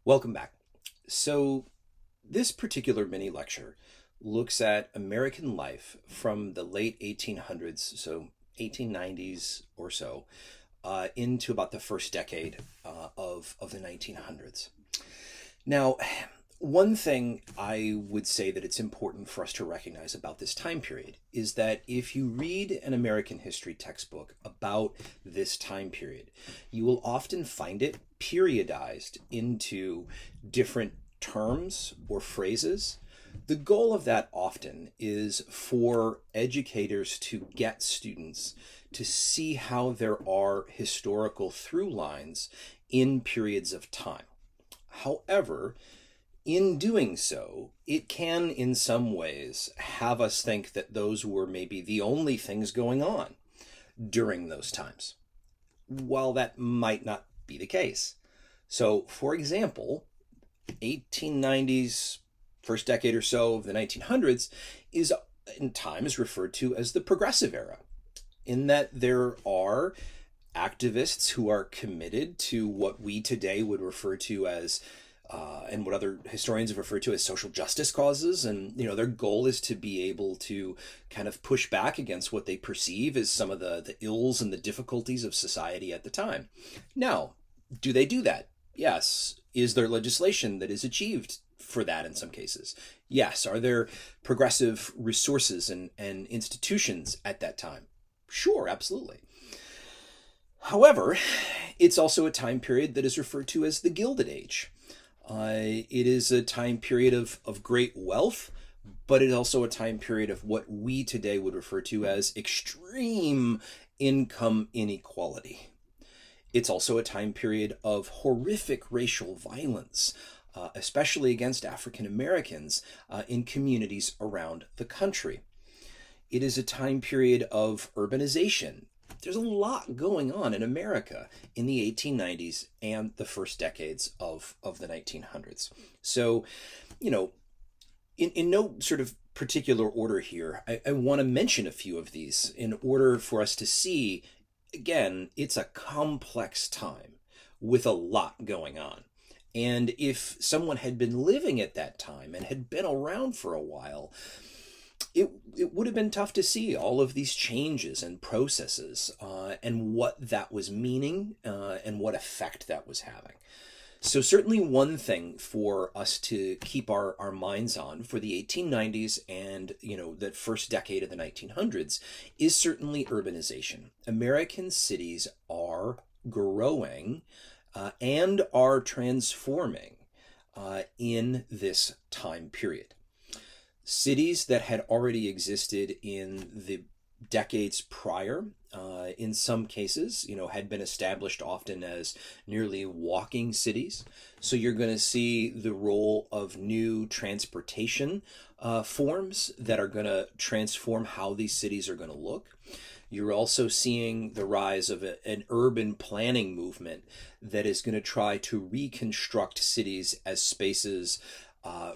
Welcome back. So, this particular mini lecture looks at American life from the late 1800s, so 1890s or so, into about the first decade of the 1900s. Now, one thing I would say that it's important for us to recognize about this time period is that if you read an American history textbook about this time period, you will often find it periodized into different terms or phrases. The goal of that often is for educators to get students to see how there are historical through lines in periods of time. However, in doing so, it can in some ways have us think that those were maybe the only things going on during those times, while that might not be the case. So, for example, 1890s, first decade or so of the 1900s, is in times referred to as the progressive era, in that there are activists who are committed to what we today would refer to as and what other historians have referred to as social justice causes. And, their goal is to be able to kind of push back against what they perceive as some of the ills and the difficulties of society at the time. Now, do they do that? Yes. Is there legislation that is achieved for that in some cases? Yes. Are there progressive resources and institutions at that time? Sure, absolutely. However, it's also a time period that is referred to as the Gilded Age. It is a time period of great wealth, but it's also a time period of what we today would refer to as extreme income inequality. It's also a time period of horrific racial violence, especially against African Americans in communities around the country. It is a time period of urbanization. There's a lot going on in America in the 1890s and the first decades of the 1900s. So, in no sort of particular order here, I want to mention a few of these in order for us to see, again, it's a complex time with a lot going on. And if someone had been living at that time and had been around for a while, it would have been tough to see all of these changes and processes and what that was meaning and what effect that was having. So certainly one thing for us to keep our minds on for the 1890s and, that first decade of the 1900s is certainly urbanization. American cities are growing and are transforming in this time period. Cities that had already existed in the decades prior, in some cases, had been established often as nearly walking cities. So you're going to see the role of new transportation forms that are going to transform how these cities are going to look. You're also seeing the rise of an urban planning movement that is going to try to reconstruct cities as spaces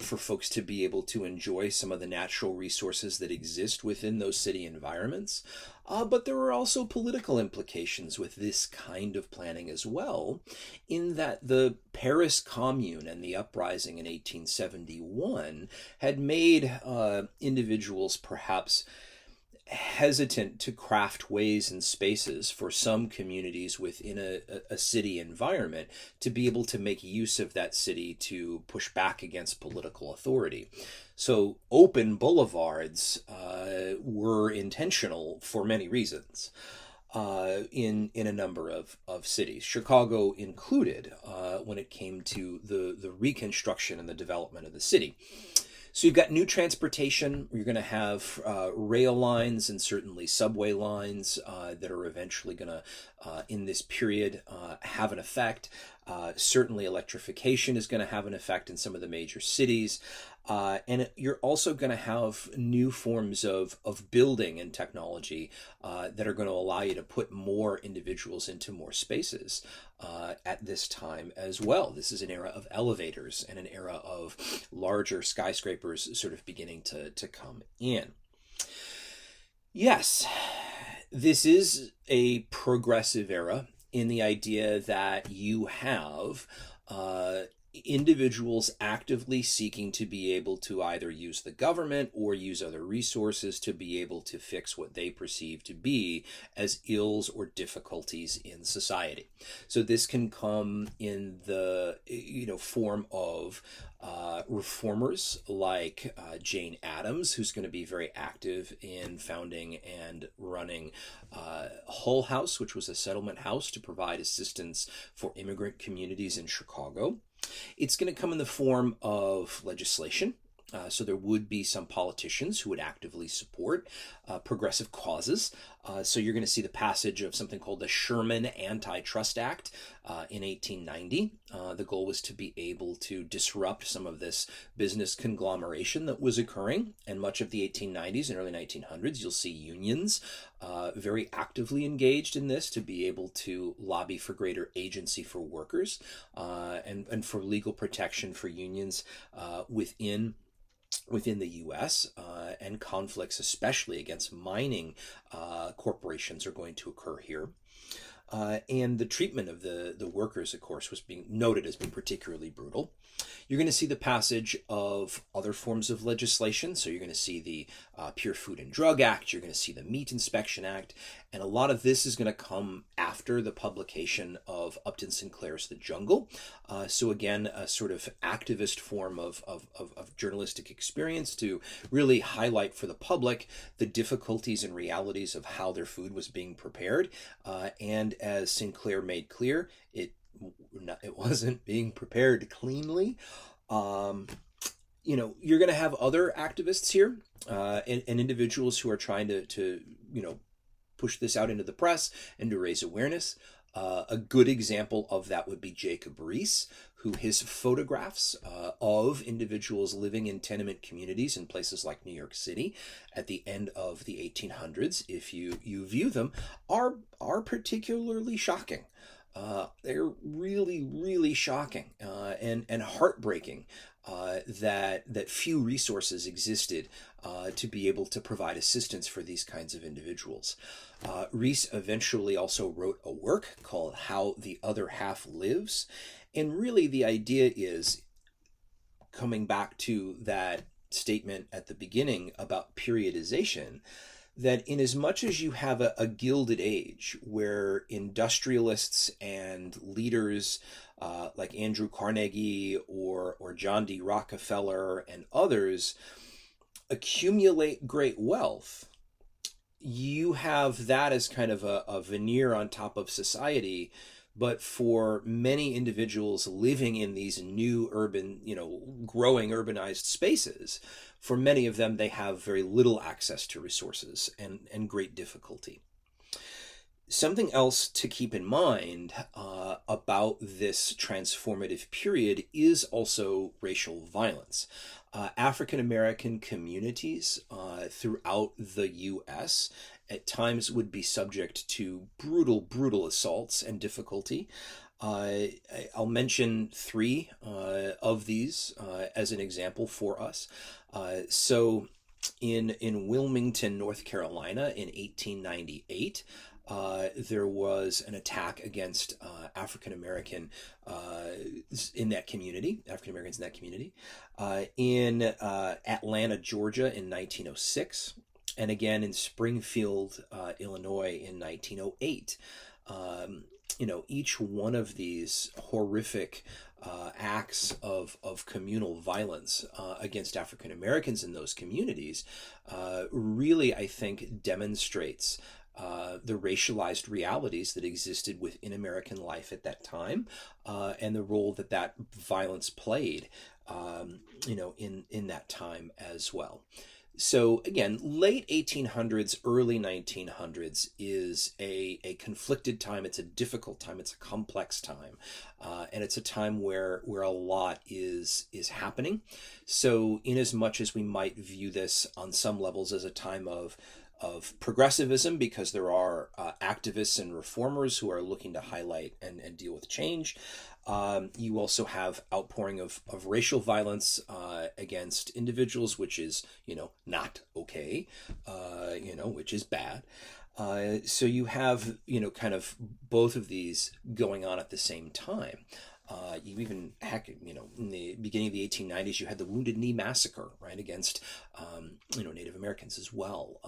for folks to be able to enjoy some of the natural resources that exist within those city environments. But there are also political implications with this kind of planning as well, in that the Paris Commune and the uprising in 1871 had made individuals perhaps hesitant to craft ways and spaces for some communities within a city environment to be able to make use of that city to push back against political authority. So open boulevards were intentional for many reasons in a number of cities, Chicago included, when it came to the reconstruction and the development of the city. So you've got new transportation. You're going to have rail lines and certainly subway lines that are eventually going to, in this period, have an effect. Certainly electrification is going to have an effect in some of the major cities. You're also going to have new forms of building and technology that are going to allow you to put more individuals into more spaces at this time as well. This is an era of elevators and an era of larger skyscrapers sort of beginning to come in. Yes, this is a progressive era in the idea that you have individuals actively seeking to be able to either use the government or use other resources to be able to fix what they perceive to be as ills or difficulties in society. So this can come in the form of reformers like Jane Addams, who's going to be very active in founding and running Hull House, which was a settlement house to provide assistance for immigrant communities in Chicago. It's going to come in the form of legislation. So there would be some politicians who would actively support progressive causes. So you're going to see the passage of something called the Sherman Antitrust Act in 1890. The goal was to be able to disrupt some of this business conglomeration that was occurring. And much of the 1890s and early 1900s, you'll see unions very actively engaged in this to be able to lobby for greater agency for workers and for legal protection for unions within the U.S. And conflicts, especially against mining corporations, are going to occur here. And the treatment of the workers, of course, was being noted as being particularly brutal. You're going to see the passage of other forms of legislation. So you're going to see the Pure Food and Drug Act. You're going to see the Meat Inspection Act. And a lot of this is going to come after the publication of Upton Sinclair's The Jungle. So again, a sort of activist form of journalistic experience to really highlight for the public the difficulties and realities of how their food was being prepared. And as Sinclair made clear, it wasn't being prepared cleanly. You're going to have other activists here and individuals who are trying to push this out into the press and to raise awareness. A good example of that would be Jacob Riis, who his photographs of individuals living in tenement communities in places like New York City at the end of the 1800s, if you view them, are particularly shocking. They're really, really shocking and heartbreaking that few resources existed to be able to provide assistance for these kinds of individuals. Riis eventually also wrote a work called How the Other Half Lives. And really the idea is, coming back to that statement at the beginning about periodization, that in as much as you have a gilded age where industrialists and leaders like Andrew Carnegie or John D. Rockefeller and others accumulate great wealth, you have that as kind of a veneer on top of society. But for many individuals living in these new urban, growing urbanized spaces, for many of them, they have very little access to resources and great difficulty. Something else to keep in mind about this transformative period is also racial violence. African American communities throughout the U.S. at times would be subject to brutal assaults and difficulty. I'll mention three of these as an example for us. So in Wilmington, North Carolina in 1898, there was an attack against African Americans in that community. In Atlanta, Georgia in 1906, and again in Springfield, Illinois in 1908. Each one of these horrific acts of communal violence against African Americans in those communities really, I think, demonstrates the racialized realities that existed within American life at that time, and the role that violence played, in that time as well. So again, late 1800s, early 1900s is a conflicted time. It's a difficult time. It's a complex time, and it's a time where a lot is happening. So in as much as we might view this on some levels as a time of progressivism, because there are activists and reformers who are looking to highlight and deal with change, you also have outpouring of racial violence against individuals, which is, not okay, which is bad. So you have, kind of both of these going on at the same time. You even, heck, in the beginning of the 1890s, you had the Wounded Knee Massacre, right, against, Native Americans as well.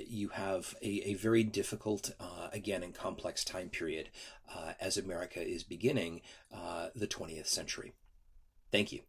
You have a very difficult, again, and complex time period as America is beginning the 20th century. Thank you.